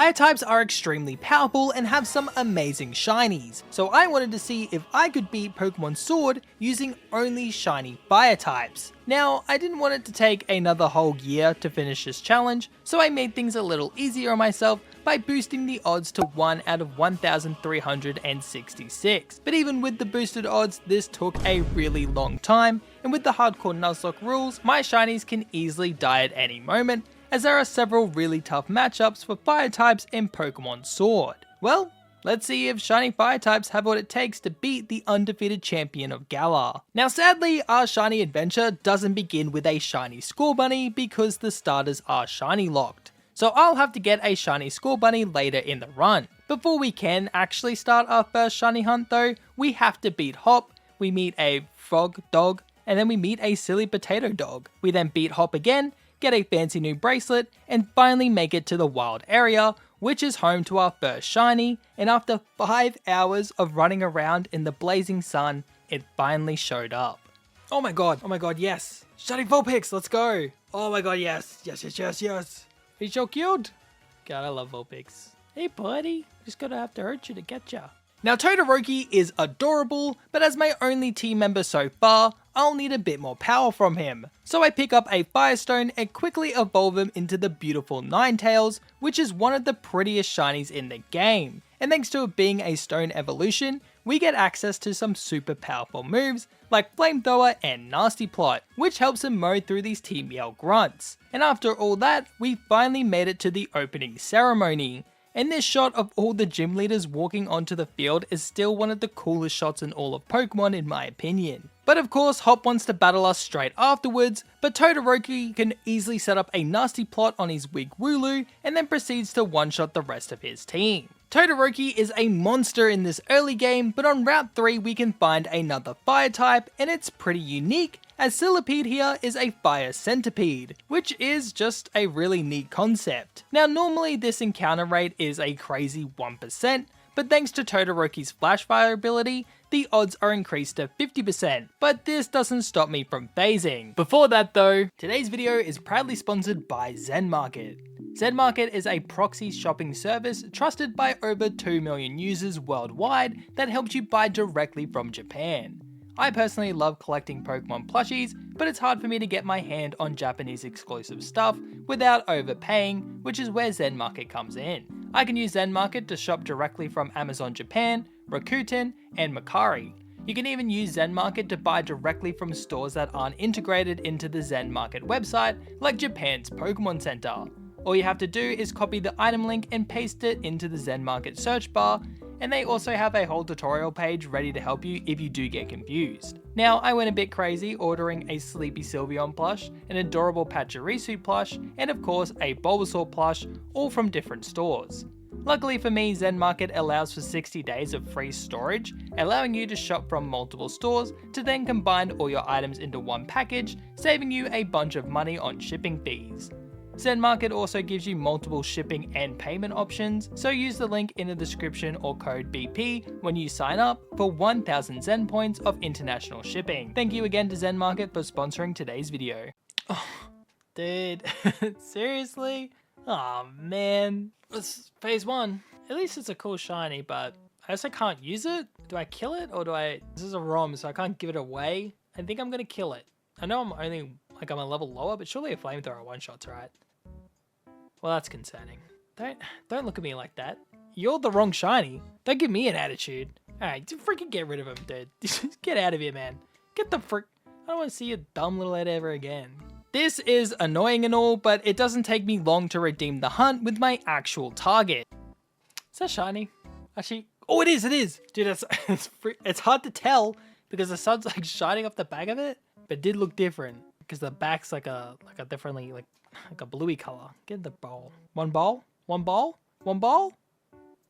fire types are extremely powerful and have some amazing shinies, so I wanted to see if I could beat Pokemon Sword using only shiny fire types. Now, I didn't want it to take another whole year to finish this challenge, so I made things a little easier on myself by boosting the odds to 1 out of 1,366. But even with the boosted odds, this took a really long time, and with the hardcore Nuzlocke rules, my shinies can easily die at any moment, as there are several really tough matchups for fire types in Pokemon Sword. Well, let's see if shiny fire types have what it takes to beat the undefeated champion of Galar. Now sadly, our shiny adventure doesn't begin with a shiny Score Bunny because the starters are shiny locked. So I'll have to get a shiny Score Bunny later in the run. Before we can actually start our first shiny hunt though, we have to beat Hop, we meet a Frog Dog, and then we meet a Silly Potato Dog. We then beat Hop again, get a fancy new bracelet, and finally make it to the wild area, which is home to our first shiny, and after 5 hours of running around in the blazing sun, it finally showed up. Oh my god, yes! Shiny Vulpix, let's go! Oh my god, yes! Yes! He's so cute! God, I love Vulpix. Hey buddy, just gonna have to hurt you to get ya. Now Todoroki is adorable, but as my only team member so far, I'll need a bit more power from him. So I pick up a Firestone and quickly evolve him into the beautiful Ninetales, which is one of the prettiest shinies in the game. And thanks to it being a stone evolution, we get access to some super powerful moves like Flamethrower and Nasty Plot, which helps him mow through these Team Yell grunts. And after all that, we finally made it to the opening ceremony. And this shot of all the gym leaders walking onto the field is still one of the coolest shots in all of Pokemon in my opinion. But of course Hop wants to battle us straight afterwards, but Todoroki can easily set up a Nasty Plot on his weak Wooloo and then proceeds to one-shot the rest of his team. Todoroki is a monster in this early game, but on Route 3 we can find another fire type, and it's pretty unique, as Silipede here is a fire centipede, which is just a really neat concept. Now normally this encounter rate is a crazy 1%, but thanks to Todoroki's flash fire ability, the odds are increased to 50%, but this doesn't stop me from phasing. Before that though, today's video is proudly sponsored by Zen Market. Zen Market is a proxy shopping service trusted by over 2 million users worldwide that helps you buy directly from Japan. I personally love collecting Pokemon plushies, but it's hard for me to get my hand on Japanese exclusive stuff without overpaying, which is where Zen Market comes in. I can use Zen Market to shop directly from Amazon Japan, Rakuten, and Mercari. You can even use Zen Market to buy directly from stores that aren't integrated into the Zen Market website, like Japan's Pokemon Center. All you have to do is copy the item link and paste it into the Zen Market search bar, and they also have a whole tutorial page ready to help you if you do get confused. Now, I went a bit crazy ordering a Sleepy Sylveon plush, an adorable Pachirisu plush, and of course a Bulbasaur plush, all from different stores. Luckily for me, Zen Market allows for 60 days of free storage, allowing you to shop from multiple stores to then combine all your items into one package, saving you a bunch of money on shipping fees. Zen Market also gives you multiple shipping and payment options, so use the link in the description or code BP when you sign up for 1000 Zen points of international shipping. Thank you again to Zen Market for sponsoring today's video. Oh, dude, seriously? Aw man, it's phase 1. At least it's a cool shiny, but I also can't use it? Do I kill it or do I... This is a ROM, so I can't give it away. I think I'm gonna kill it. I know I'm only... like I'm a level lower, but surely a flamethrower one-shots, right? Well, that's concerning. Don't look at me like that. You're the wrong shiny. Don't give me an attitude. Alright, freaking get rid of him, dude. Just get out of here, man. Get the frick... I don't want to see your dumb little head ever again. This is annoying and all, but it doesn't take me long to redeem the hunt with my actual target. Is that shiny? Actually... Oh, it is! Dude, it's hard to tell because the sun's like shining off the back of it, but it did look different. Because the back's like a differently like a bluey color. Get the ball. One ball?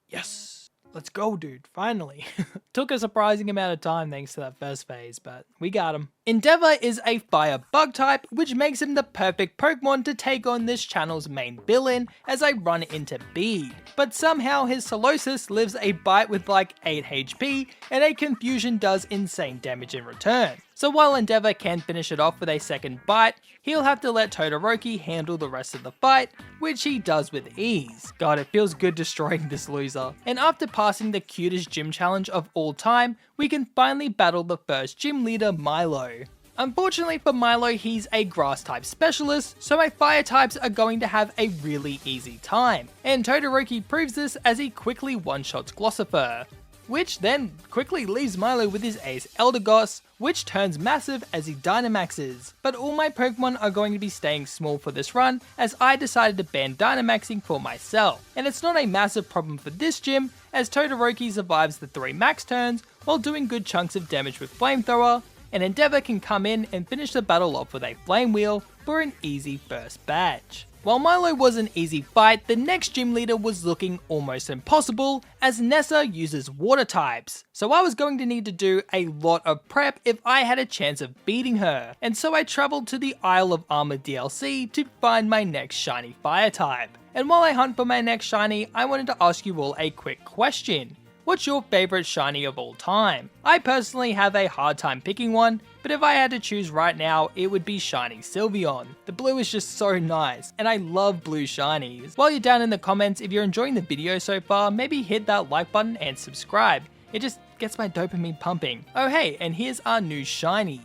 Yes. Let's go, dude. Finally. Took a surprising amount of time thanks to that first phase, but we got him. Endeavor is a fire bug type, which makes him the perfect Pokemon to take on this channel's main villain as I run into Bede. But somehow his Solosis lives a bite with like 8 HP and a Confusion does insane damage in return. So while Endeavor can finish it off with a second bite, he'll have to let Todoroki handle the rest of the fight, which he does with ease. God, it feels good destroying this loser. And after passing the cutest gym challenge of all time, we can finally battle the first gym leader, Milo. Unfortunately for Milo, he's a grass type specialist, so my fire types are going to have a really easy time. And Todoroki proves this as he quickly one-shots Glossifer, which then quickly leaves Milo with his ace Eldegoss, which turns massive as he Dynamaxes. But all my Pokemon are going to be staying small for this run, as I decided to ban Dynamaxing for myself. And it's not a massive problem for this gym, as Todoroki survives the 3 max turns while doing good chunks of damage with Flamethrower, and Endeavor can come in and finish the battle off with a Flame Wheel for an easy first badge. While Milo was an easy fight, the next gym leader was looking almost impossible, as Nessa uses water types. So I was going to need to do a lot of prep if I had a chance of beating her, and so I travelled to the Isle of Armor DLC to find my next shiny fire type. And while I hunt for my next shiny, I wanted to ask you all a quick question. What's your favourite shiny of all time? I personally have a hard time picking one, but if I had to choose right now, it would be shiny Sylveon. The blue is just so nice, and I love blue shinies. While you're down in the comments, if you're enjoying the video so far, maybe hit that like button and subscribe. It just gets my dopamine pumping. Oh hey, and here's our new shiny.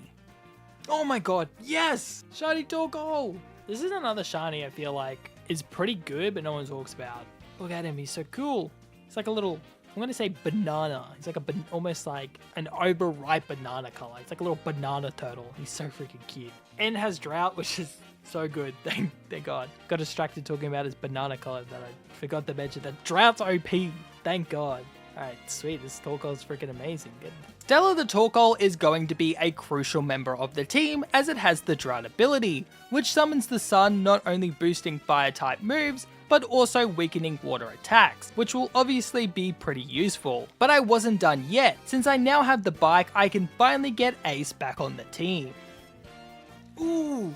Oh my god, yes! Shiny Torkoal! This is another shiny I feel like is pretty good, but no one talks about. Look at him, he's so cool. It's like a little, I'm gonna say banana. He's like almost like an overripe banana color. It's like a little banana turtle. He's so freaking cute. And has drought, which is so good. Thank God. Got distracted talking about his banana color that I forgot to mention that drought's OP. Thank God. Alright, sweet. This Torkoal is freaking amazing. Good. Stella the Torkoal is going to be a crucial member of the team as it has the drought ability, which summons the sun, not only boosting fire type moves, but also weakening water attacks, which will obviously be pretty useful. But I wasn't done yet. Since I now have the bike, I can finally get Ace back on the team. Ooh,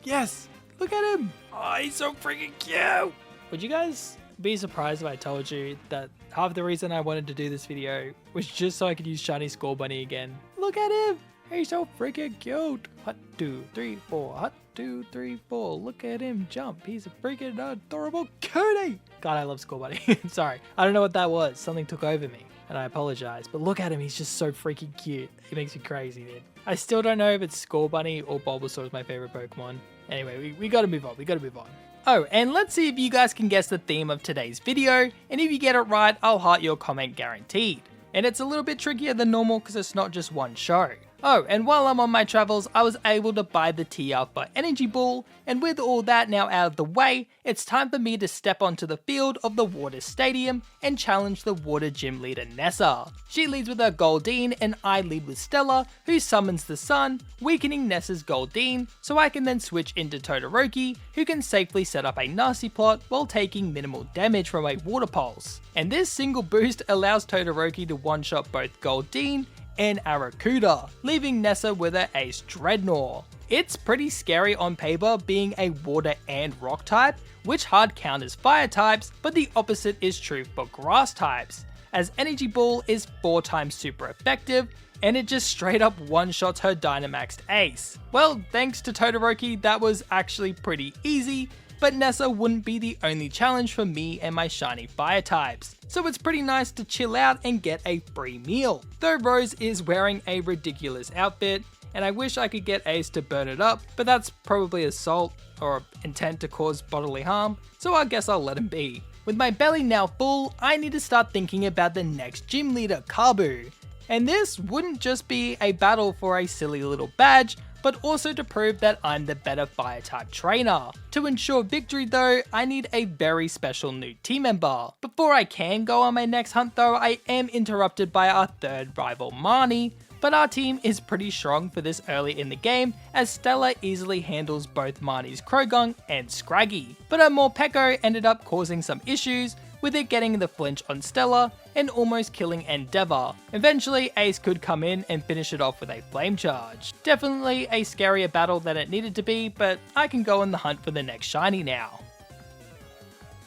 yes! Look at him! Oh, he's so freaking cute! Would you guys be surprised if I told you that half the reason I wanted to do this video was just so I could use Shiny Score Bunny again? Look at him! He's so freaking cute! 1, 2, 3, 4, 1, 2, 3, 4. Look at him jump. He's a freaking adorable cutie. God, I love Score Bunny. Sorry. I don't know what that was. Something took over me and I apologize. But look at him. He's just so freaking cute. It makes me crazy, dude. I still don't know if it's Score Bunny or Bulbasaur is my favorite Pokemon. Anyway, we gotta move on. We gotta move on. Oh, and let's see if you guys can guess the theme of today's video. And if you get it right, I'll heart your comment guaranteed. And it's a little bit trickier than normal because it's not just one show. Oh, and while I'm on my travels, I was able to buy the Tea Alpha Energy Ball, and with all that now out of the way, it's time for me to step onto the field of the Water Stadium and challenge the Water Gym Leader Nessa. She leads with her Goldeen, and I lead with Stella, who summons the sun, weakening Nessa's Goldeen, so I can then switch into Todoroki, who can safely set up a nasty plot while taking minimal damage from a Water Pulse. And this single boost allows Todoroki to one-shot both Goldeen and Arrokuda, leaving Nessa with her ace Dreadnought. It's pretty scary on paper being a water and rock type, which hard counters fire types, but the opposite is true for grass types, as Energy Ball is 4 times super effective, and it just straight up one-shots her Dynamaxed ace. Well, thanks to Todoroki, that was actually pretty easy, but Nessa wouldn't be the only challenge for me and my shiny fire types. So it's pretty nice to chill out and get a free meal. Though Rose is wearing a ridiculous outfit, and I wish I could get Ace to burn it up, but that's probably assault or intent to cause bodily harm, so I guess I'll let him be. With my belly now full, I need to start thinking about the next gym leader, Kabu. And this wouldn't just be a battle for a silly little badge, but also to prove that I'm the better fire type trainer. To ensure victory though, I need a very special new team member. Before I can go on my next hunt though, I am interrupted by our third rival Marnie, but our team is pretty strong for this early in the game, as Stella easily handles both Marnie's Croagunk and Scraggy. But her Morpeko ended up causing some issues, with it getting the flinch on Stella and almost killing Endeavor. Eventually, Ace could come in and finish it off with a Flame Charge. Definitely a scarier battle than it needed to be, but I can go on the hunt for the next shiny now.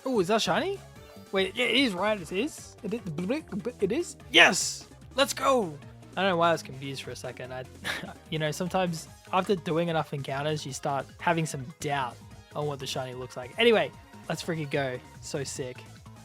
Oh, is that shiny? Wait, yeah, it is, right? It is? It is? Yes! Let's go! I don't know why I was confused for a second. You know, sometimes after doing enough encounters, you start having some doubt on what the shiny looks like. Anyway, let's freaking go. So sick.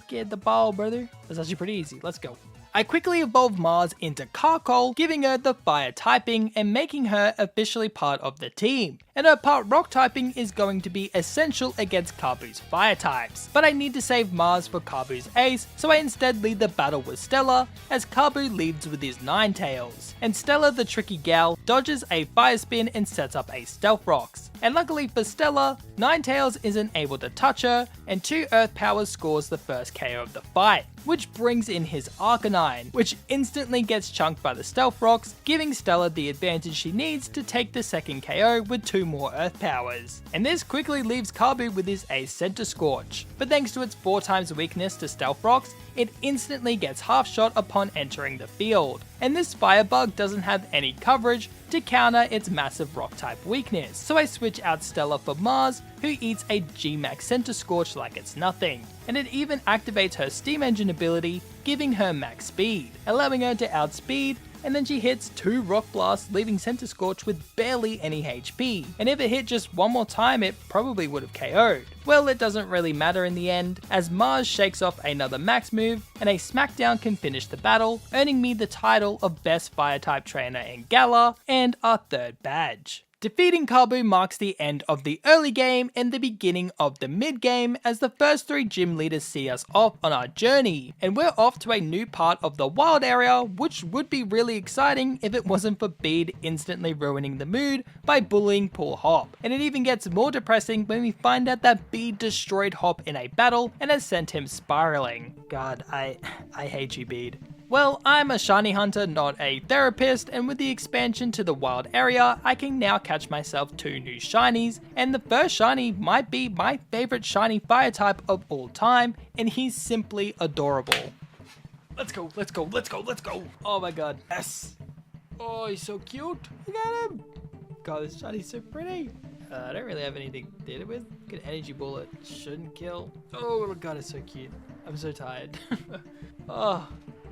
Get the ball, brother. That's actually pretty easy. Let's go. I quickly evolved Mars into Carkol, giving her the fire typing and making her officially part of the team. And her part rock typing is going to be essential against Kabu's fire types. But I need to save Mars for Kabu's ace, so I instead lead the battle with Stella, as Kabu leads with his Ninetales. And Stella, the tricky gal, dodges a fire spin and sets up a stealth rocks. And luckily for Stella, Ninetales isn't able to touch her, and 2 Earth Powers scores the first KO of the fight, which brings in his Arcanine, which instantly gets chunked by the stealth rocks, giving Stella the advantage she needs to take the second KO with 2 more Earth Powers. And this quickly leaves Kabu with his ace Center Scorch, but thanks to its 4 times weakness to stealth rocks, it instantly gets half shot upon entering the field. And this Firebug doesn't have any coverage to counter its massive rock type weakness, so I switch out Stella for Mars, who eats a G-Max Center Scorch like it's nothing, and it even activates her Steam Engine ability, giving her max speed, allowing her to outspeed, and then she hits 2 Rock Blasts, leaving Center Scorch with barely any HP, and if it hit just one more time it probably would have KO'd. Well, it doesn't really matter in the end, as Mars shakes off another max move, and a Smackdown can finish the battle, earning me the title of Best Fire-type Trainer in Galar, and our 3rd badge. Defeating Kabu marks the end of the early game and the beginning of the mid game, as the first 3 gym leaders see us off on our journey, and we're off to a new part of the wild area, which would be really exciting if it wasn't for Bede instantly ruining the mood by bullying poor Hop. And it even gets more depressing when we find out that Bede destroyed Hop in a battle and has sent him spiraling. God, I hate you, Bede. Well, I'm a shiny hunter, not a therapist, and with the expansion to the wild area, I can now catch myself 2 new shinies, and the first shiny might be my favorite shiny fire type of all time, and he's simply adorable. Let's go, let's go, let's go, let's go. Oh my god, yes. Oh, he's so cute. Look at him. God, this shiny's so pretty. I don't really have anything to hit it with. Good energy bullet, shouldn't kill. Oh god, it's so cute. I'm so tired. Oh.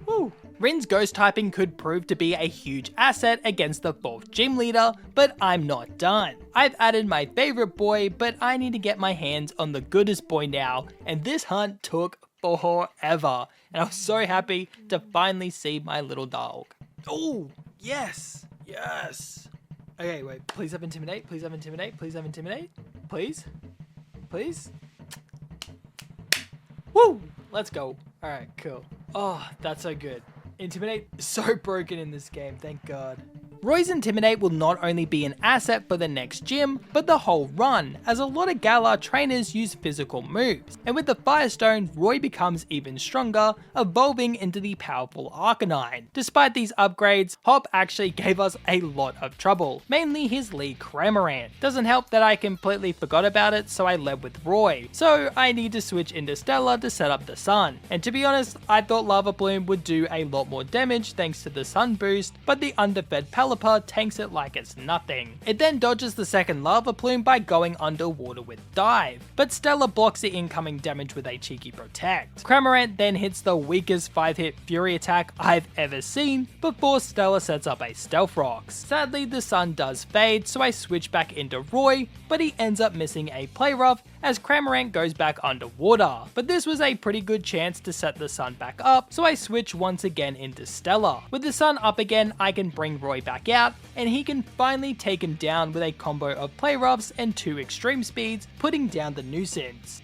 Woo. Rin's ghost typing could prove to be a huge asset against the 4th gym leader, but I'm not done. I've added my favorite boy, but I need to get my hands on the goodest boy now, and this hunt took forever, and I was so happy to finally see my little dog. Oh, yes, yes. Okay, wait, please have Intimidate, please have Intimidate, please have Intimidate, please, please. Woo, let's go. All right, cool. Oh, that's so good. Intimidate is so broken in this game, thank God. Roy's Intimidate will not only be an asset for the next gym, but the whole run, as a lot of Galar trainers use physical moves, and with the Firestone, Roy becomes even stronger, evolving into the powerful Arcanine. Despite these upgrades, Hop actually gave us a lot of trouble, mainly his lead Cramorant. Doesn't help that I completely forgot about it, so I led with Roy, so I need to switch into Stella to set up the Sun. And to be honest, I thought Lava Bloom would do a lot more damage thanks to the Sun boost, but the underfed Pelipper tanks it like it's nothing. It then dodges the second Lava Plume by going underwater with Dive, but Stella blocks the incoming damage with a cheeky Protect. Cramorant then hits the weakest 5-hit Fury attack I've ever seen before Stella sets up a Stealth Rocks. Sadly, the Sun does fade, so I switch back into Roy, but he ends up missing a Play Rough as Cramorant goes back underwater. But this was a pretty good chance to set the Sun back up, so I switch once again into Stella. With the Sun up again, I can bring Roy back out, and he can finally take him down with a combo of Play Roughs and 2 Extreme Speeds, putting down the nuisance.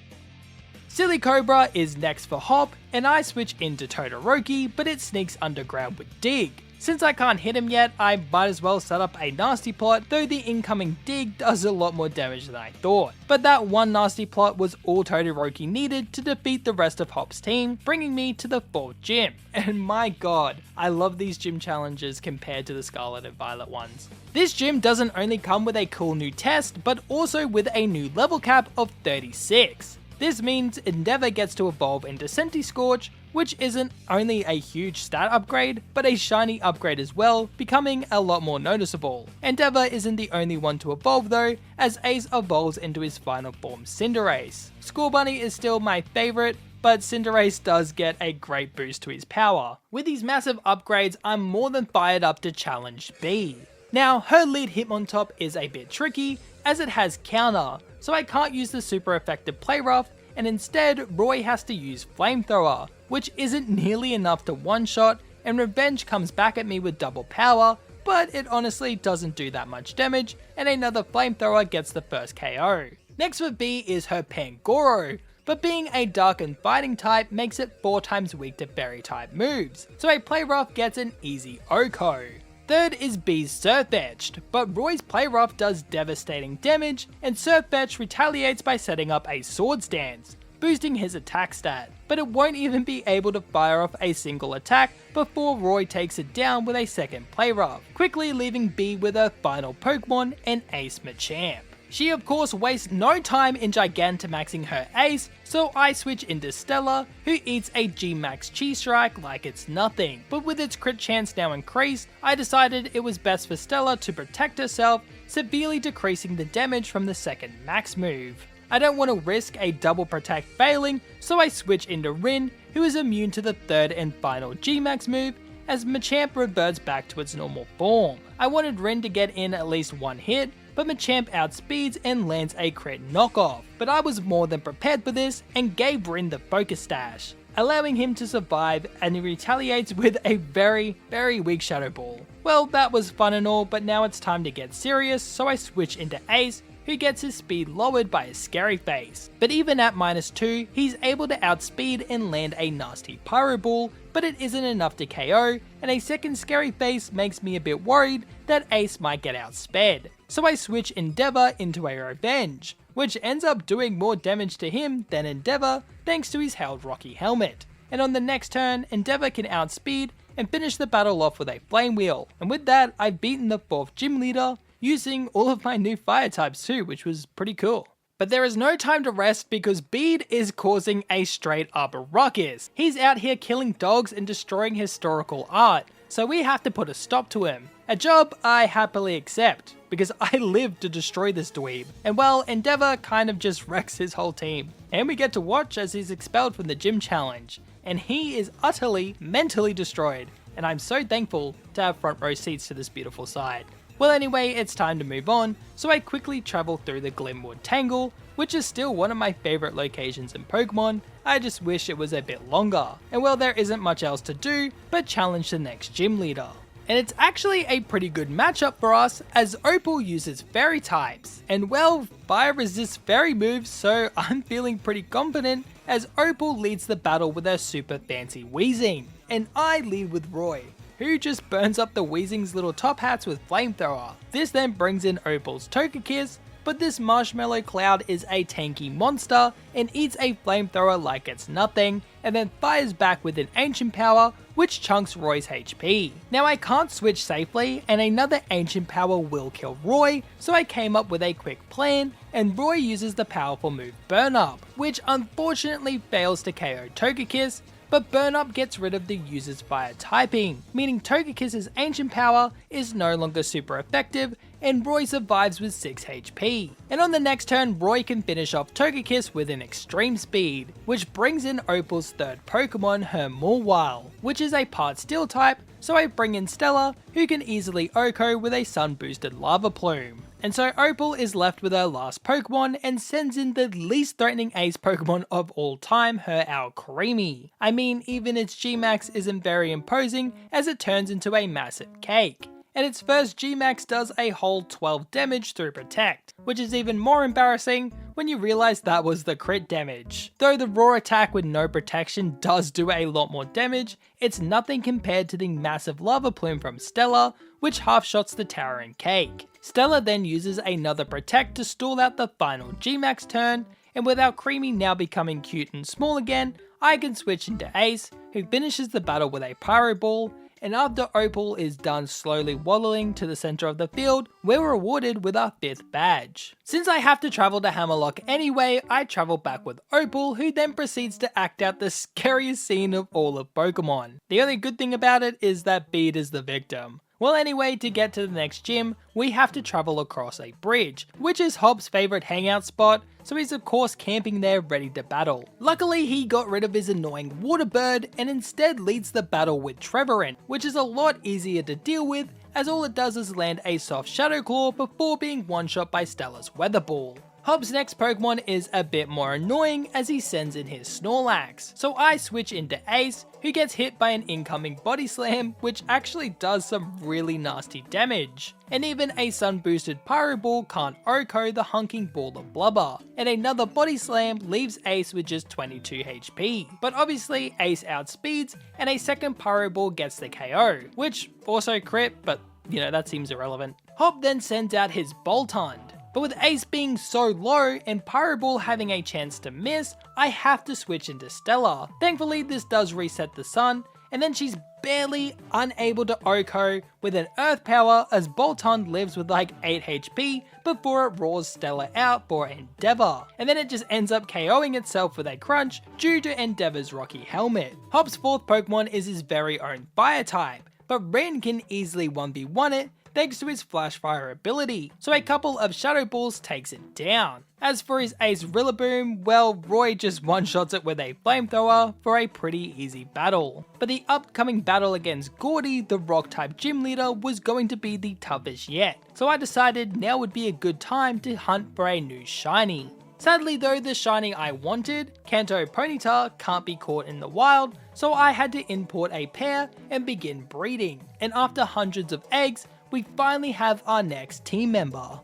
Silly Cobra is next for Hop, and I switch into Todoroki, but it sneaks underground with Dig. Since I can't hit him yet, I might as well set up a Nasty Plot, though the incoming Dig does a lot more damage than I thought. But that one Nasty Plot was all Todoroki needed to defeat the rest of Hop's team, bringing me to the 4th gym. And my god, I love these gym challenges compared to the Scarlet and Violet ones. This gym doesn't only come with a cool new test, but also with a new level cap of 36. This means Endeavor gets to evolve into Senti-Scorch, which isn't only a huge stat upgrade, but a shiny upgrade as well, becoming a lot more noticeable. Endeavor isn't the only one to evolve though, as Ace evolves into his final form Cinderace. Scorbunny is still my favourite, but Cinderace does get a great boost to his power. With these massive upgrades, I'm more than fired up to challenge B. Now, her lead Hitmontop is a bit tricky, as it has counter, so I can't use the super effective Play Rough, and instead Roy has to use Flamethrower, which isn't nearly enough to one-shot, and Revenge comes back at me with double power, but it honestly doesn't do that much damage, and another Flamethrower gets the first KO. Next for B is her Pangoro, but being a Dark and Fighting type makes it 4 times weak to Fairy type moves, so a Play Rough gets an easy OHKO. Third is B's Surfetched, but Roy's Play Rough does devastating damage, and Surfetched retaliates by setting up a Swords Dance, boosting his attack stat, but it won't even be able to fire off a single attack before Roy takes it down with a second Play Rough, quickly leaving B with her final Pokemon, an Ace Machamp. She of course wastes no time in Gigantamaxing her Ace, so I switch into Stella, who eats a G-Max Chi Strike like it's nothing, but with its crit chance now increased, I decided it was best for Stella to protect herself, severely decreasing the damage from the second Max move. I don't want to risk a double protect failing, so I switch into Rin, who is immune to the third and final G-Max move, as Machamp reverts back to its normal form. I wanted Rin to get in at least one hit, but Machamp outspeeds and lands a crit knockoff, but I was more than prepared for this and gave Rin the Focus Stash, allowing him to survive, and he retaliates with a very weak Shadow Ball. Well, that was fun and all, but now it's time to get serious, so I switch into Ace, who gets his speed lowered by his Scary Face. But even at -2, he's able to outspeed and land a nasty Pyro Ball, but it isn't enough to KO, and a second Scary Face makes me a bit worried that Ace might get outsped. So I switch Endeavor into a Revenge, which ends up doing more damage to him than Endeavor thanks to his held Rocky Helmet. And on the next turn, Endeavor can outspeed and finish the battle off with a Flame Wheel, and with that I've beaten the 4th Gym Leader, using all of my new fire types too, which was pretty cool. But there is no time to rest because Bede is causing a straight up ruckus. He's out here killing dogs and destroying historical art, so we have to put a stop to him. A job I happily accept, because I live to destroy this dweeb. And well, Endeavor kind of just wrecks his whole team. And we get to watch as he's expelled from the gym challenge. And he is utterly, mentally destroyed. And I'm so thankful to have front row seats to this beautiful side. Well anyway, it's time to move on, so I quickly travel through the Glimwood Tangle, which is still one of my favourite locations in Pokemon. I just wish it was a bit longer. And well, there isn't much else to do but challenge the next gym leader. And it's actually a pretty good matchup for us, as Opal uses Fairy types. And well, Fire resists Fairy moves, so I'm feeling pretty confident, as Opal leads the battle with her super fancy Weezing. And I lead with Roy, who just burns up the Weezing's little top hats with Flamethrower. This then brings in Opal's Togekiss, but this Marshmallow Cloud is a tanky monster and eats a Flamethrower like it's nothing, and then fires back with an Ancient Power, which chunks Roy's HP. Now I can't switch safely, and another Ancient Power will kill Roy, so I came up with a quick plan, and Roy uses the powerful move Burn Up, which unfortunately fails to KO Togekiss, but Burn Up gets rid of the user's fire typing, meaning Togekiss's Ancient Power is no longer super effective, and Roy survives with 6 HP. And on the next turn, Roy can finish off Togekiss with an Extreme Speed, which brings in Opal's third Pokemon, her Mawile, which is a part Steel type, so I bring in Stella, who can easily OHKO with a Sun boosted Lava Plume. And so Opal is left with her last Pokemon and sends in the least threatening ace Pokemon of all time, her Alcremie. I mean, even its G-Max isn't very imposing, as it turns into a massive cake. And its first G-Max does a whole 12 damage through Protect, which is even more embarrassing when you realize that was the crit damage. Though the raw attack with no protection does do a lot more damage, it's nothing compared to the massive Lava Plume from Stella, which half shots the towering cake. Stella then uses another Protect to stall out the final G-Max turn, and with Alcremie now becoming cute and small again, I can switch into Ace, who finishes the battle with a Pyro Ball, and after Opal is done slowly waddling to the center of the field, we're rewarded with our 5th badge. Since I have to travel to Hammerlock anyway, I travel back with Opal, who then proceeds to act out the scariest scene of all of Pokemon. The only good thing about it is that Bede is the victim, Well anyway, to get to the next gym, we have to travel across a bridge, which is Hop's favourite hangout spot, so he's of course camping there ready to battle. Luckily he got rid of his annoying water bird and instead leads the battle with Trevorant, which is a lot easier to deal with as all it does is land a soft Shadow Claw before being one-shot by Stella's Weather Ball. Hop's next Pokemon is a bit more annoying as he sends in his Snorlax, so I switch into Ace, who gets hit by an incoming Body Slam, which actually does some really nasty damage. And even a Sun boosted Pyro Ball can't OHKO the hunking ball of blubber, and another Body Slam leaves Ace with just 22 HP. But obviously Ace outspeeds, and a second Pyro Ball gets the KO, which also crit, but you know, that seems irrelevant. Hop then sends out his Boltund. But with Ace being so low and Pyro Ball having a chance to miss, I have to switch into Stella. Thankfully this does reset the sun, and then she's barely unable to OHKO with an Earth Power as Boltund lives with like 8 HP before it roars Stella out for Endeavor. And then it just ends up KOing itself with a crunch due to Endeavor's Rocky Helmet. Hop's fourth Pokemon is his very own Fire type, but Ren can easily 1v1 it thanks to his Flash Fire ability, so a couple of Shadow Balls takes it down. As for his Ace Rillaboom, well, Roy just one-shots it with a Flamethrower for a pretty easy battle. But the upcoming battle against Gordy, the Rock-type gym leader, was going to be the toughest yet, so I decided now would be a good time to hunt for a new shiny. Sadly though, the shiny I wanted, Kanto Ponyta, can't be caught in the wild, so I had to import a pair and begin breeding, and after hundreds of eggs, we finally have our next team member.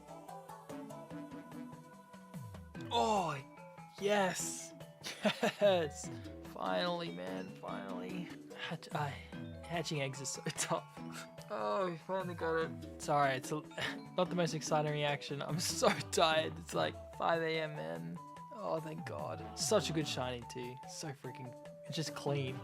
Oh, yes. Yes. Finally, man, finally. Hatching eggs is so tough. Oh, we finally got it. Sorry, it's not the most exciting reaction. I'm so tired. It's like 5 AM, man. Oh, thank God. Such a good shiny too. So freaking, it's just clean.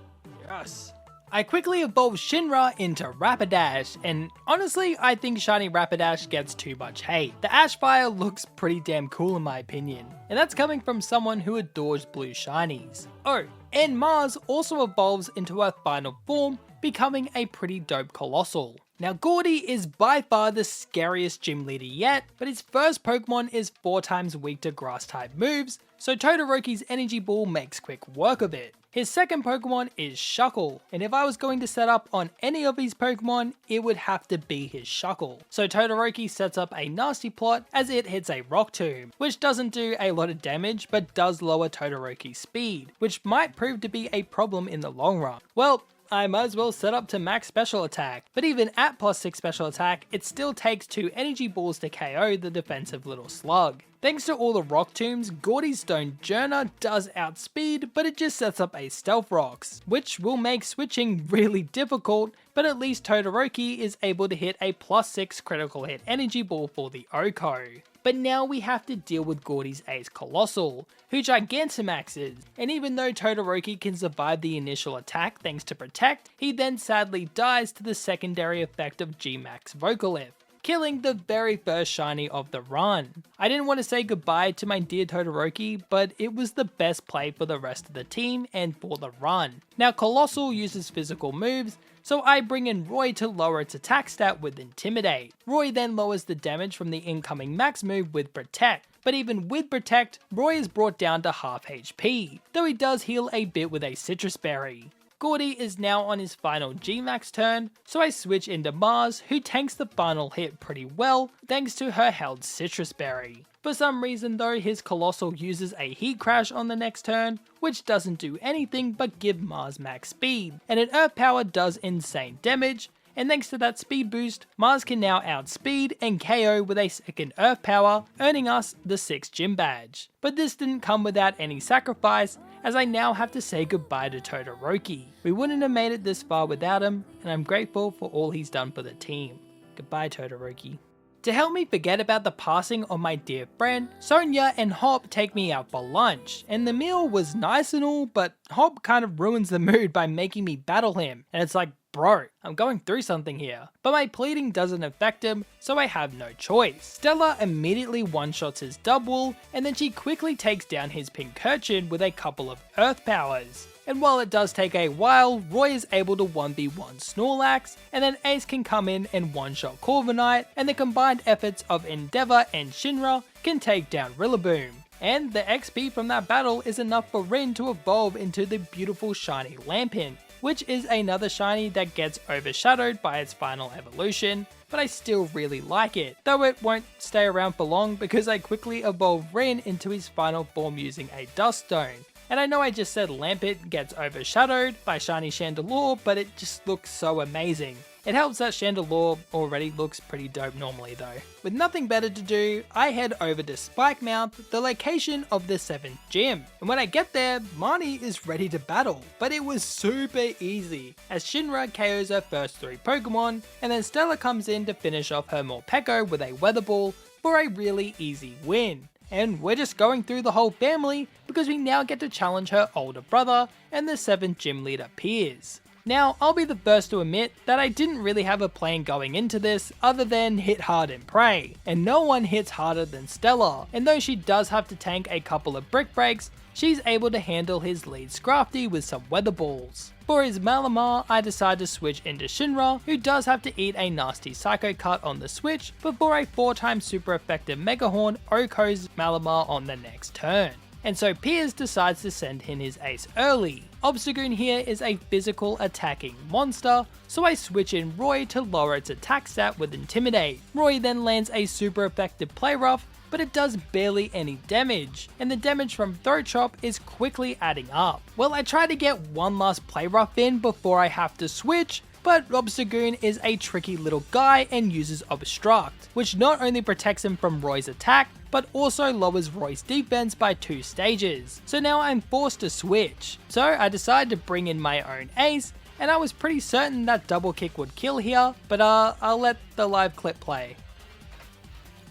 Yes. I quickly evolved Shinra into Rapidash, and honestly, I think shiny Rapidash gets too much hate. The Ash Fire looks pretty damn cool in my opinion, and that's coming from someone who adores blue shinies. Oh, and Mars also evolves into her final form, becoming a pretty dope Colossal. Now Gordy is by far the scariest gym leader yet, but his first Pokemon is 4 times weak to grass type moves, so Todoroki's Energy Ball makes quick work of it. His second Pokemon is Shuckle, and if I was going to set up on any of his Pokemon, it would have to be his Shuckle. So Todoroki sets up a nasty plot as it hits a Rock Tomb, which doesn't do a lot of damage but does lower Todoroki's speed, which might prove to be a problem in the long run. Well, I might as well set up to max special attack, but even at +6 special attack, it still takes 2 energy balls to KO the defensive little slug. Thanks to all the rock tombs, Gordy's Stone Journer does outspeed, but it just sets up a Stealth Rocks, which will make switching really difficult, but at least Todoroki is able to hit a +6 critical hit energy ball for the OHKO. But now we have to deal with Gordy's Ace Colossal, who Gigantamaxes, and even though Todoroki can survive the initial attack thanks to Protect, he then sadly dies to the secondary effect of G-Max Vocalith, killing the very first shiny of the run. I didn't want to say goodbye to my dear Todoroki, but it was the best play for the rest of the team and for the run. Now Colossal uses physical moves, so I bring in Roy to lower its attack stat with Intimidate. Roy then lowers the damage from the incoming max move with Protect, but even with Protect, Roy is brought down to half HP, though he does heal a bit with a Citrus Berry. Gordy is now on his final G-Max turn, so I switch into Mars, who tanks the final hit pretty well thanks to her held Citrus Berry. For some reason though, his Colossal uses a Heat Crash on the next turn, which doesn't do anything but give Mars max speed, and an Earth Power does insane damage, and thanks to that speed boost, Mars can now outspeed and KO with a second Earth Power, earning us the 6th gym badge. But this didn't come without any sacrifice, as I now have to say goodbye to Todoroki. We wouldn't have made it this far without him, and I'm grateful for all he's done for the team. Goodbye Todoroki. To help me forget about the passing of my dear friend, Sonia and Hop take me out for lunch, and the meal was nice and all, but Hop kind of ruins the mood by making me battle him, and it's like, bro, I'm going through something here. But my pleading doesn't affect him, so I have no choice. Stella immediately one-shots his Dubwool, and then she quickly takes down his Pincurchin with a couple of Earth Powers. and while it does take a while, Roy is able to 1v1 Snorlax, and then Ace can come in and one-shot Corviknight, and the combined efforts of Endeavor and Shinra can take down Rillaboom. And the XP from that battle is enough for Rin to evolve into the beautiful shiny Lampent, which is another shiny that gets overshadowed by its final evolution, but I still really like it, though it won't stay around for long because I quickly evolve Rin into his final form using a Dust Stone. And I know I just said Lampent gets overshadowed by shiny Chandelure, but it just looks so amazing. It helps that Chandelure already looks pretty dope normally though. With nothing better to do, I head over to Spikemouth, the location of the 7th gym. And when I get there, Marnie is ready to battle, but it was super easy, as Shinra KOs her first 3 Pokemon, and then Stella comes in to finish off her Morpeko with a Weather Ball for a really easy win. And we're just going through the whole family because we now get to challenge her older brother and the 7th gym leader Piers. Now, I'll be the first to admit that I didn't really have a plan going into this other than hit hard and pray, and no one hits harder than Stella, and though she does have to tank a couple of brick breaks, she's able to handle his lead Scrafty with some weather balls. For his Malamar, I decide to switch into Shinra, who does have to eat a nasty Psycho Cut on the switch before a 4-time super effective Mega Horn OHKOs Malamar on the next turn. And so Piers decides to send in his ace early. Obstagoon here is a physical attacking monster, so I switch in Roy to lower its attack stat with Intimidate. Roy then lands a super effective Play Rough, but it does barely any damage, and the damage from Throat Chop is quickly adding up. Well, I try to get one last Play Rough in before I have to switch, but Obstagoon is a tricky little guy and uses Obstruct, which not only protects him from Roy's attack, but also lowers Roy's defense by 2 stages. So now I'm forced to switch. So I decide to bring in my own ace, and I was pretty certain that double kick would kill here, but I'll let the live clip play.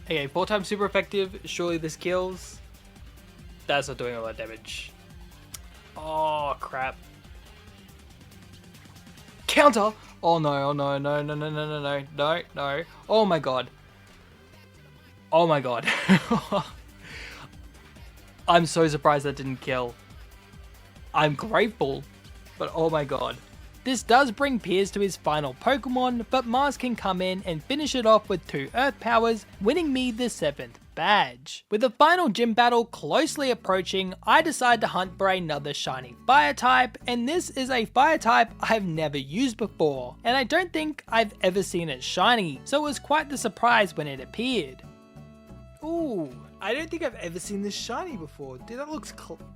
Okay, 4-time super effective, surely this kills. That's not doing all that damage. Oh crap. Counter! Oh no, oh no, no, no, no, no, no, no, no, no. Oh my god. Oh my god. I'm so surprised that didn't kill. I'm grateful, but oh my god. This does bring Piers to his final Pokemon, but Mars can come in and finish it off with 2 Earth Powers, winning me the 7th badge. With the final gym battle closely approaching, I decide to hunt for another shiny fire type, and this is a fire type I've never used before, and I don't think I've ever seen it shiny, so it was quite the surprise when it appeared. Ooh, I don't think I've ever seen this shiny before. Dude, that looks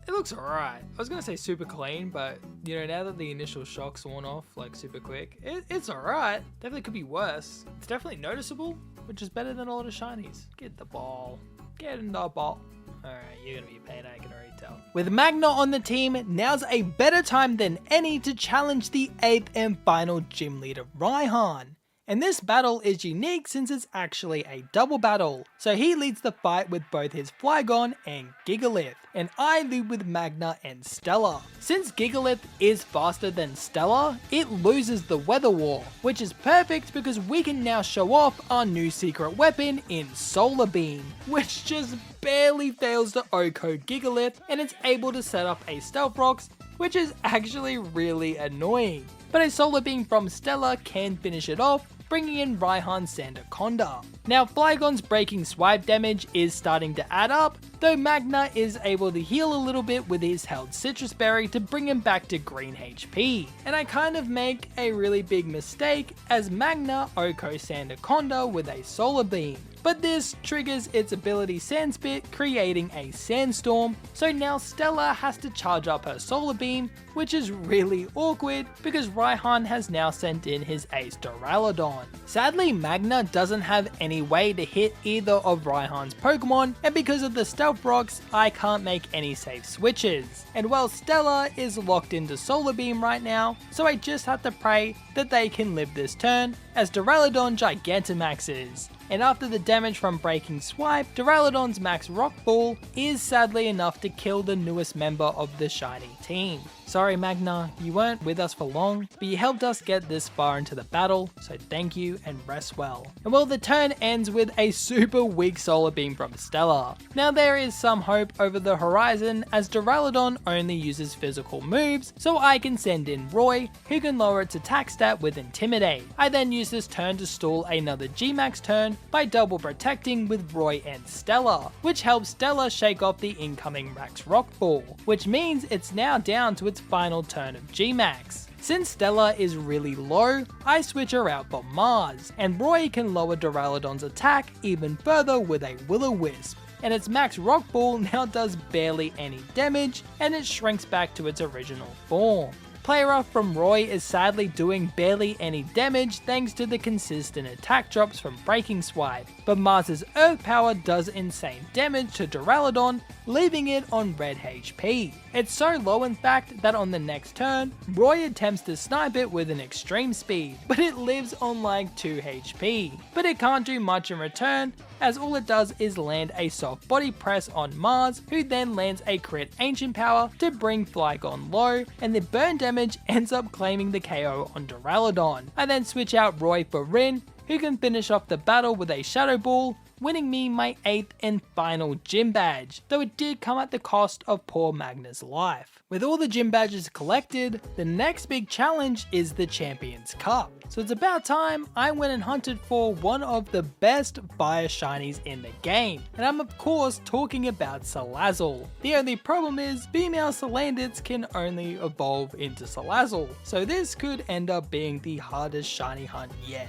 it looks alright. I was gonna say super clean, but you know, now that the initial shock's worn off like super quick, it's alright. Definitely could be worse. It's definitely noticeable, which is better than a lot of shinies. Get the ball. Get in the ball. Alright, you're gonna be a pain, I can already tell. With Magna on the team, now's a better time than any to challenge the 8th and final gym leader Raihan. And this battle is unique since it's actually a double battle. So he leads the fight with both his Flygon and Gigalith, and I lead with Magna and Stella. Since Gigalith is faster than Stella, it loses the Weather War, which is perfect because we can now show off our new secret weapon in Solar Beam, which just barely fails to OHKO Gigalith, and it's able to set up a Stealth Rocks, which is actually really annoying. But a Solar Beam from Stella can finish it off, bringing in Raihan's Sandaconda. Now Flygon's breaking swipe damage is starting to add up, though Magna is able to heal a little bit with his held Citrus Berry to bring him back to green HP. And I kind of make a really big mistake as Magna OHKO Sandaconda with a Solar Beam. But this triggers its ability Sandspit, creating a Sandstorm, so now Stella has to charge up her Solar Beam, which is really awkward because Raihan has now sent in his ace Duraludon. Sadly, Magna doesn't have any way to hit either of Raihan's Pokemon, and because of the Stealth Rocks, I can't make any safe switches. And while Stella is locked into Solar Beam right now, so I just have to pray that they can live this turn, as Duraludon Gigantamaxes. And after the damage from breaking swipe, Duraludon's max rock ball is sadly enough to kill the newest member of the shiny team. Sorry Magna, you weren't with us for long, but you helped us get this far into the battle, so thank you and rest well. And well, the turn ends with a super weak solar beam from Stella. Now there is some hope over the horizon as Duraludon only uses physical moves, so I can send in Roy, who can lower its attack stat with Intimidate. I then use this turn to stall another G-Max turn by double protecting with Roy and Stella, which helps Stella shake off the incoming Max Rock Ball, which means it's now down to its final turn of G-Max. Since Stella is really low, I switch her out for Mars, and Roy can lower Duraludon's attack even further with a Will-O-Wisp, and its Max Rock Ball now does barely any damage, and it shrinks back to its original form. Player off from Roy is sadly doing barely any damage thanks to the consistent attack drops from Breaking Swipe, but Mars's Earth Power does insane damage to Duraludon, leaving it on red HP. It's so low in fact that on the next turn, Roy attempts to snipe it with an extreme speed, but it lives on like 2 HP. But it can't do much in return, as all it does is land a soft body press on Mars, who then lands a crit Ancient Power to bring Flygon low, and the burn damage ends up claiming the KO on Duraludon. I then switch out Roy for Rin, who can finish off the battle with a Shadow Ball, winning me my 8th and final gym badge, though it did come at the cost of poor Magna's life. With all the gym badges collected, the next big challenge is the Champions Cup. So it's about time I went and hunted for one of the best fire shinies in the game, and I'm of course talking about Salazzle. The only problem is female Salandits can only evolve into Salazzle, so this could end up being the hardest shiny hunt yet.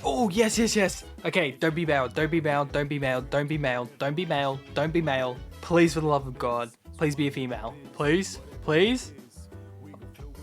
Oh, yes, yes, yes. Okay, don't be male, don't be male, don't be male, don't be male, don't be male, don't be male. Please, for the love of God, please be a female. Please, please.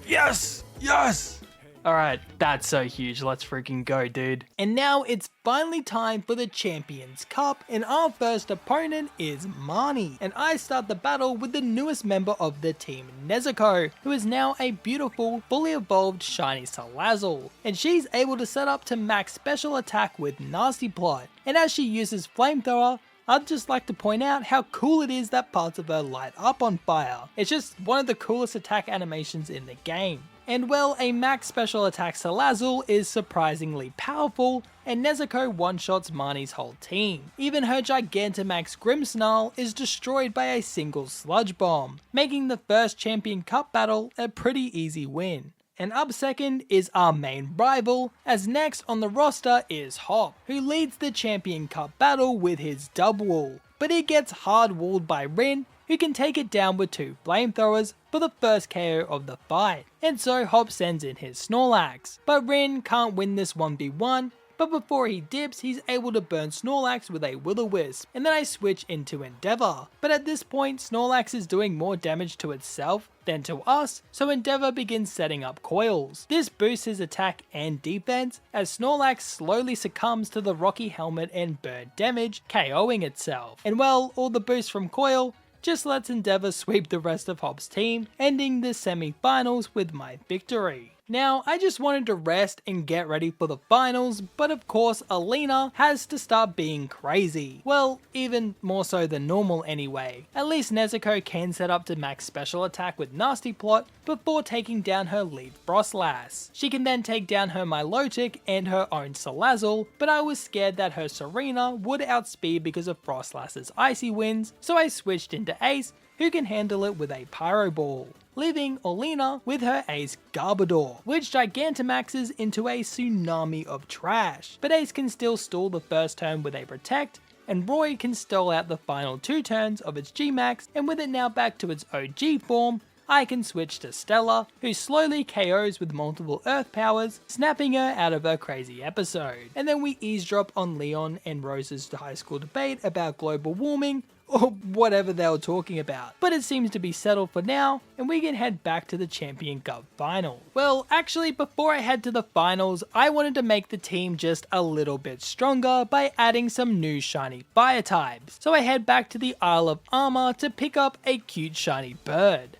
Yes, yes. Alright, that's so huge, let's freaking go, dude. And now it's finally time for the Champions Cup, and our first opponent is Marnie. And I start the battle with the newest member of the team, Nezuko, who is now a beautiful, fully evolved shiny Salazzle. And she's able to set up to max special attack with Nasty Plot. And as she uses Flamethrower, I'd just like to point out how cool it is that parts of her light up on fire. It's just one of the coolest attack animations in the game. And well, a max special attack Salazzle is surprisingly powerful, and Nezuko one-shots Marnie's whole team. Even her Gigantamax Grimmsnarl is destroyed by a single Sludge Bomb, making the first Champion Cup battle a pretty easy win. And up second is our main rival, as next on the roster is Hop, who leads the Champion Cup battle with his Dubwool. But he gets hard walled by Rin, who can take it down with 2 flamethrowers for the first KO of the fight. And so Hop sends in his Snorlax, but Rin can't win this 1v1, but before he dips, he's able to burn Snorlax with a Will-O-Wisp, and then I switch into Endeavor. But at this point, Snorlax is doing more damage to itself than to us, so Endeavor begins setting up coils. This boosts his attack and defense, as Snorlax slowly succumbs to the Rocky Helmet and burn damage, KOing itself. And well, all the boost from coil just lets Endeavor sweep the rest of Hop's team, ending the semi-finals with my victory. Now, I just wanted to rest and get ready for the finals, but of course Alina has to start being crazy. Well, even more so than normal anyway. At least Nezuko can set up to max special attack with Nasty Plot before taking down her lead Frostlass. She can then take down her Milotic and her own Salazzle, but I was scared that her Serena would outspeed because of Frostlass's Icy Winds, so I switched into Ace, who can handle it with a Pyro Ball, leaving Olina with her ace Garbodor, which Gigantamaxes into a tsunami of trash. But Ace can still stall the first turn with a Protect, and Roy can stall out the final 2 turns of its G-Max, and with it now back to its OG form, I can switch to Stella, who slowly KOs with multiple Earth powers, snapping her out of her crazy episode. And then we eavesdrop on Leon and Rose's high school debate about global warming, or whatever they were talking about. But it seems to be settled for now, and we can head back to the Champion Cup final. Well, actually, before I head to the finals, I wanted to make the team just a little bit stronger by adding some new shiny fire types. So I head back to the Isle of Armor to pick up a cute shiny bird.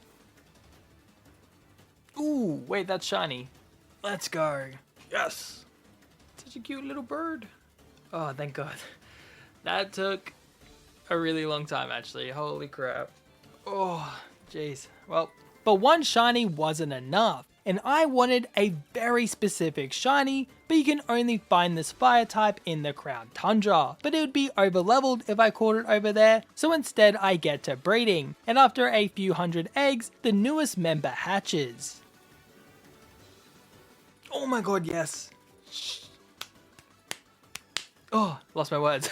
Ooh, wait, that's shiny. Let's go. Yes! Such a cute little bird. Oh, thank God. That took a really long time, actually. Holy crap. Oh, Jeez. Well, but one shiny wasn't enough, and I wanted a very specific shiny, but you can only find this fire type in the Crown Tundra, but it would be over leveled if I caught it over there, so instead I get to breeding, and after a few hundred eggs, the newest member hatches. Oh my god, yes. Oh, lost my words.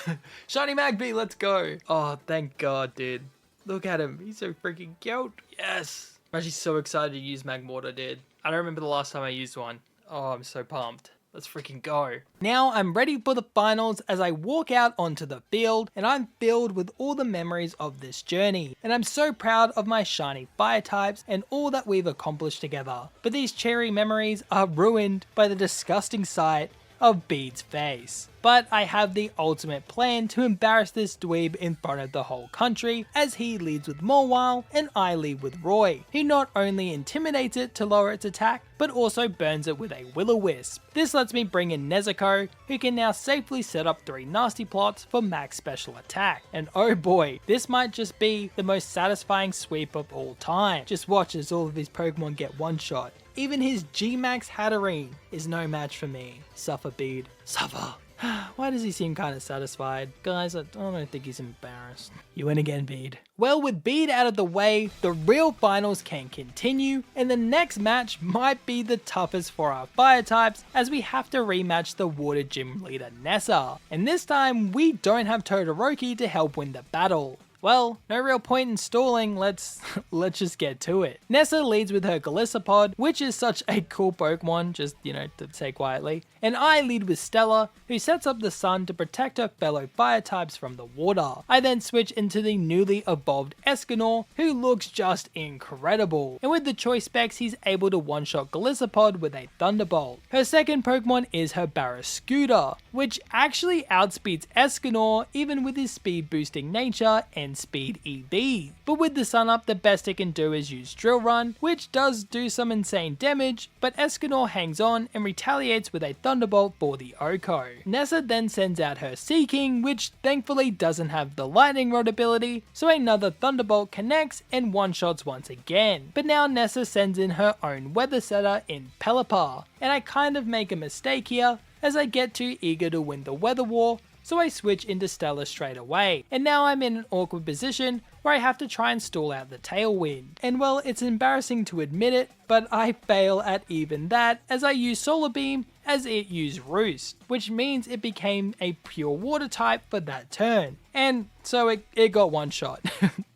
Shiny Magby, let's go. Oh, thank god, dude. Look at him, he's so freaking cute. Yes. I'm actually so excited to use Magmortar, dude. I don't remember the last time I used one. Oh, I'm so pumped. Let's freaking go. Now I'm ready for the finals as I walk out onto the field, and I'm filled with all the memories of this journey. And I'm so proud of my shiny fire types and all that we've accomplished together. But these cherry memories are ruined by the disgusting sight of Bede's face. But I have the ultimate plan to embarrass this dweeb in front of the whole country, as he leads with Mawile and I lead with Roy, who not only intimidates it to lower its attack, but also burns it with a Will-O-Wisp. This lets me bring in Nezuko, who can now safely set up 3 nasty plots for max special attack. And oh boy, this might just be the most satisfying sweep of all time. Just watch as all of these Pokemon get one shot. Even his G-Max Hatterene is no match for me. Suffer, Bede. Suffer. Why does he seem kind of satisfied? Guys, I don't think he's embarrassed. You win again, Bede. Well, with Bede out of the way, the real finals can continue, and the next match might be the toughest for our fire types, as we have to rematch the water gym leader Nessa. And this time, we don't have Todoroki to help win the battle. Well, no real point in stalling, let's just get to it. Nessa leads with her Golisopod, which is such a cool Pokemon, just, to say quietly. And I lead with Stella, who sets up the sun to protect her fellow fire types from the water. I then switch into the newly evolved Escanor, who looks just incredible. And with the choice specs, he's able to one-shot Golisopod with a Thunderbolt. Her second Pokemon is her Barraskewda, which actually outspeeds Escanor even with his speed boosting nature and speed EV. But with the sun up, the best it can do is use Drill Run, which does do some insane damage, but Escanor hangs on and retaliates with a Thunderbolt for the Oko. Nessa then sends out her Seaking, which thankfully doesn't have the Lightning Rod ability, so another Thunderbolt connects and one-shots once again. But now Nessa sends in her own Weather Setter in Pelipper, and I kind of make a mistake here, as I get too eager to win the Weather War, so I switch into Stella straight away, and now I'm in an awkward position where I have to try and stall out the Tailwind. And well, it's embarrassing to admit it, but I fail at even that, as I use Solar Beam as it used Roost, which means it became a pure water type for that turn. And so it got one shot.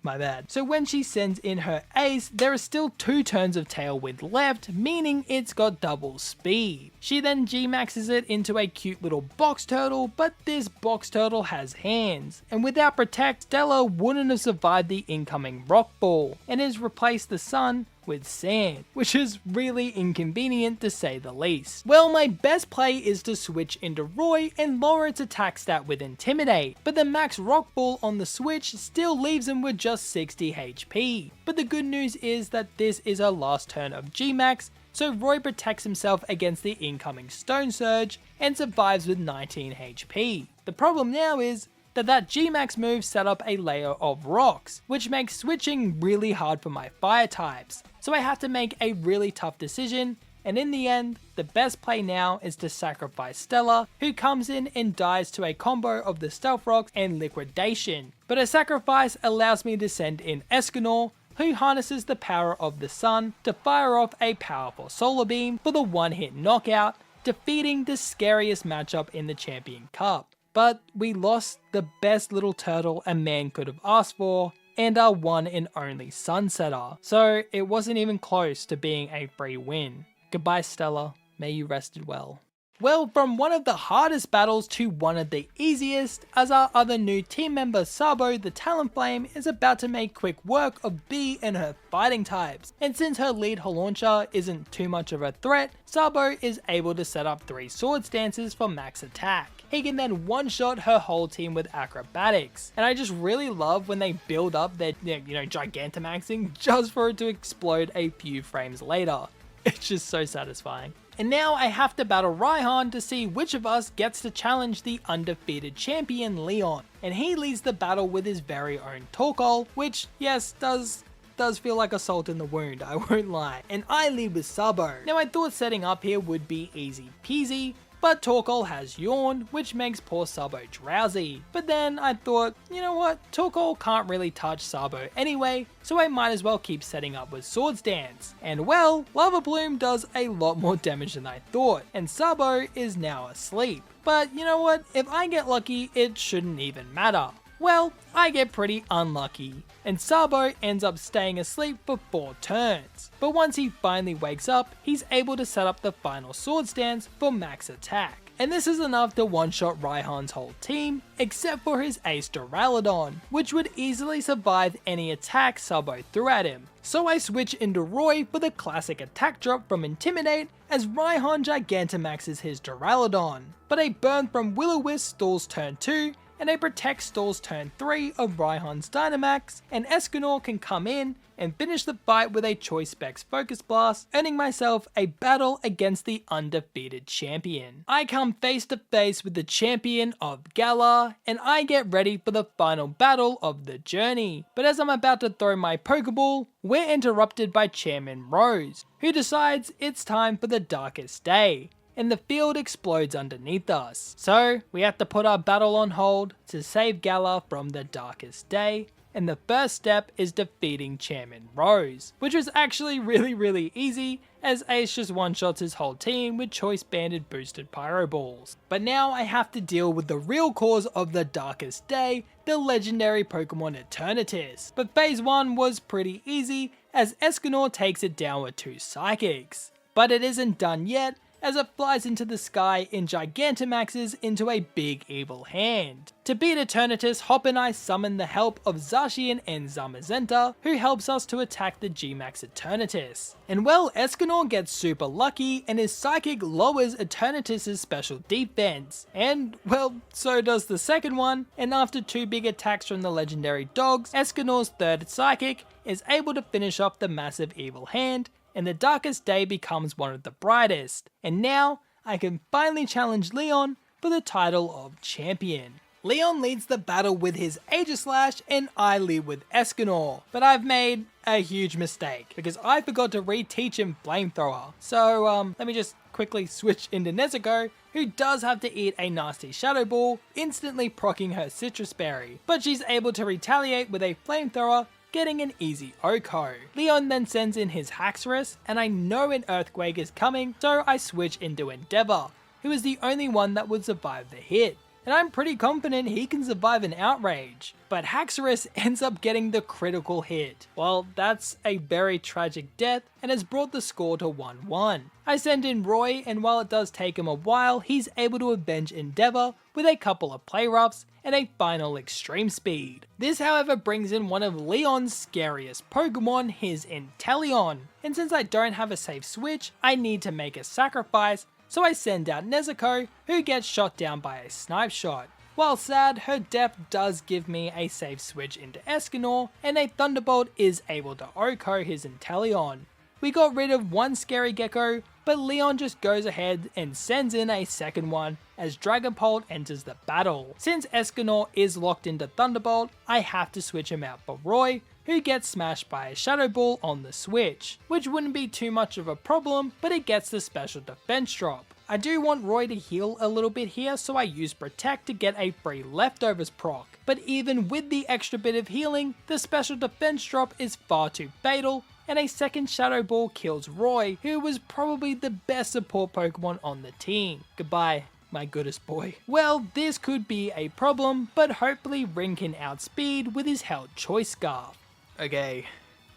My bad. So when she sends in her ace, there are still 2 turns of Tailwind left, meaning it's got double speed. She then G-maxes it into a cute little box turtle, but this box turtle has hands. And without Protect, Stella wouldn't have survived the incoming Rock Ball, and has replaced the sun with sand, which is really inconvenient to say the least. Well, my best play is to switch into Roy and lower its attack stat with Intimidate, but the max Rock Ball on the switch still leaves him with just 60 HP. But the good news is that this is her last turn of G-Max, so Roy protects himself against the incoming Stone Surge and survives with 19 HP. The problem now is that G-Max move set up a layer of rocks, which makes switching really hard for my fire types. So I have to make a really tough decision, and in the end, the best play now is to sacrifice Stella, who comes in and dies to a combo of the Stealth Rocks and Liquidation. But a sacrifice allows me to send in Escanor, who harnesses the power of the sun to fire off a powerful Solar Beam for the one-hit knockout, defeating the scariest matchup in the Champion Cup. But we lost the best little turtle a man could have asked for, and our one and only Sunsetter. So it wasn't even close to being a free win. Goodbye, Stella. May you rested well. Well, from one of the hardest battles to one of the easiest, as our other new team member Sabo the Talonflame is about to make quick work of Bee and her fighting types. And since her lead Halauncha isn't too much of a threat, Sabo is able to set up 3 Sword Stances for max attack. He can then one-shot her whole team with acrobatics. And I just really love when they build up their, Gigantamaxing just for it to explode a few frames later. It's just so satisfying. And now I have to battle Raihan to see which of us gets to challenge the undefeated champion Leon. And he leads the battle with his very own Torkoal, which, yes, does does feel like a salt in the wound, I won't lie. And I lead with Sabo. Now I thought setting up here would be easy peasy, but Torkoal has Yawn, which makes poor Sabo drowsy. But then I thought, you know what, Torkoal can't really touch Sabo anyway, so I might as well keep setting up with Swords Dance. And well, Lava Bloom does a lot more damage than I thought, and Sabo is now asleep. But you know what, if I get lucky, it shouldn't even matter. Well, I get pretty unlucky, and Sabo ends up staying asleep for 4 turns. But once he finally wakes up, he's able to set up the final Swords Dance for max attack. And this is enough to one-shot Raihan's whole team, except for his ace Duraludon, which would easily survive any attack Sabo threw at him. So I switch into Roy for the classic attack drop from Intimidate, as Raihan Gigantamaxes his Duraludon. But a burn from Will-O-Wisp stalls turn 2, and a Protect stalls turn 3 of Raihan's Dynamax, and Escanor can come in and finish the fight with a Choice Specs Focus Blast, earning myself a battle against the undefeated champion. I come face to face with the champion of Galar, and I get ready for the final battle of the journey. But as I'm about to throw my Pokeball, we're interrupted by Chairman Rose, who decides it's time for the Darkest Day, and the field explodes underneath us. So we have to put our battle on hold to save Galar from the Darkest Day, and the first step is defeating Chairman Rose, which was actually really easy, as Ace just one-shots his whole team with Choice Banded boosted Pyro Balls. But now I have to deal with the real cause of the Darkest Day, the legendary Pokemon Eternatus. But phase 1 was pretty easy, as Escanor takes it down with 2 Psychics. But it isn't done yet, as it flies into the sky and Gigantamaxes into a big evil hand. To beat Eternatus, Hop and I summon the help of Zacian and Zamazenta, who helps us to attack the G-Max Eternatus. And well, Escanor gets super lucky, and his Psychic lowers Eternatus' special defense. And well, so does the second one, and after 2 big attacks from the legendary dogs, Escanor's third Psychic is able to finish off the massive evil hand, and the Darkest Day becomes one of the brightest. And now, I can finally challenge Leon for the title of champion. Leon leads the battle with his Aegislash, and I lead with Escanor. But I've made a huge mistake, because I forgot to reteach him Flamethrower. So let me just quickly switch into Nezuko, who does have to eat a nasty Shadow Ball, instantly proccing her Citrus Berry. But she's able to retaliate with a Flamethrower, getting an easy OHKO. Leon then sends in his Haxorus, and I know an Earthquake is coming, so I switch into Endeavor, who is the only one that would survive the hit. And I'm pretty confident he can survive an Outrage. But Haxorus ends up getting the critical hit. Well, that's a very tragic death, and has brought the score to 1-1. I send in Roy, and while it does take him a while, he's able to avenge Endeavor with a couple of play roughs and a final extreme speed. This however brings in one of Leon's scariest Pokemon, his Inteleon. And since I don't have a safe switch, I need to make a sacrifice, so I send out Nezuko, who gets shot down by a Snipe Shot. While sad, her death does give me a safe switch into Escanor, and a Thunderbolt is able to OHKO his Inteleon. We got rid of one scary Gecko, but Leon just goes ahead and sends in a second one as Dragapult enters the battle. Since Escanor is locked into Thunderbolt, I have to switch him out for Roy, who gets smashed by a Shadow Ball on the switch, which wouldn't be too much of a problem, but it gets the special defense drop. I do want Roy to heal a little bit here, so I use Protect to get a free Leftovers proc. But even with the extra bit of healing, the special defense drop is far too fatal, and a second Shadow Ball kills Roy, who was probably the best support Pokemon on the team. Goodbye, my goodest boy. Well, this could be a problem, but hopefully Ring can outspeed with his held Choice Scarf. Okay,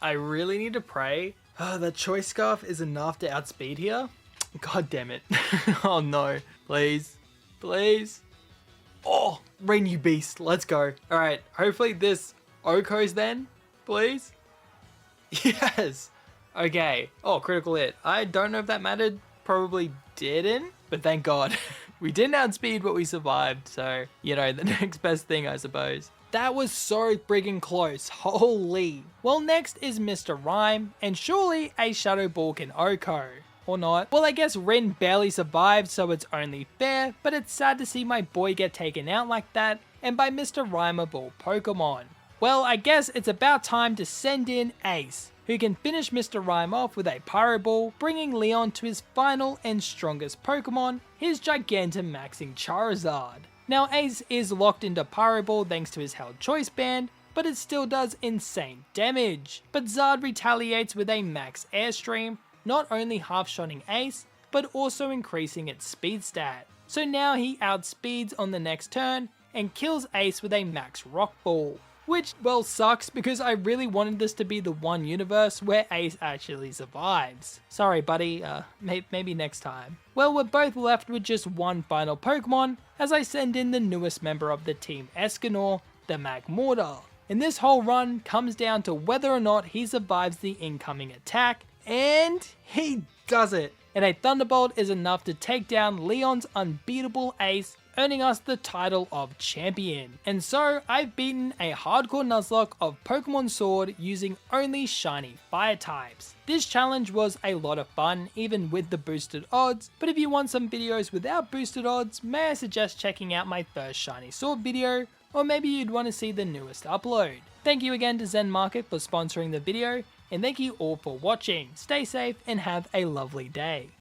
I really need to pray that Choice Scarf is enough to outspeed here. God damn it. Oh no, please, please. Oh, Rain You Beast, let's go. Alright, hopefully this OHKOs then, please. Yes. Okay. Oh, critical hit. I don't know if that mattered. Probably didn't, but thank God. We didn't outspeed, but we survived. So, you know, the next best thing, I suppose. That was so friggin' close. Holy. Well, next is Mr. Rhyme, and surely a Shadow Ball can OHKO. Or not. Well, I guess Rin barely survived, so it's only fair, but it's sad to see my boy get taken out like that, and by Mr. Rhymeable Pokemon. Well, I guess it's about time to send in Ace, who can finish Mr. Rhyme off with a Pyro Ball, bringing Leon to his final and strongest Pokemon, his Gigantamaxing Charizard. Now Ace is locked into Pyro Ball thanks to his Held Choice Band, but it still does insane damage. But Zard retaliates with a Max Airstream, not only half-shotting Ace, but also increasing its speed stat. So now he outspeeds on the next turn and kills Ace with a Max Rock Ball. Which, well, sucks because I really wanted this to be the one universe where Ace actually survives. Sorry buddy, maybe next time. Well, we're both left with just one final Pokemon as I send in the newest member of the team Escanor, the Magmortar. And this whole run comes down to whether or not he survives the incoming attack, and he does it. And a Thunderbolt is enough to take down Leon's unbeatable Ace, earning us the title of champion. And so I've beaten a hardcore Nuzlocke of Pokemon Sword using only shiny fire types. This challenge was a lot of fun even with the boosted odds, but if you want some videos without boosted odds, may I suggest checking out my first shiny sword video, or maybe you'd want to see the newest upload. Thank you again to Zen Market for sponsoring the video, and thank you all for watching. Stay safe and have a lovely day.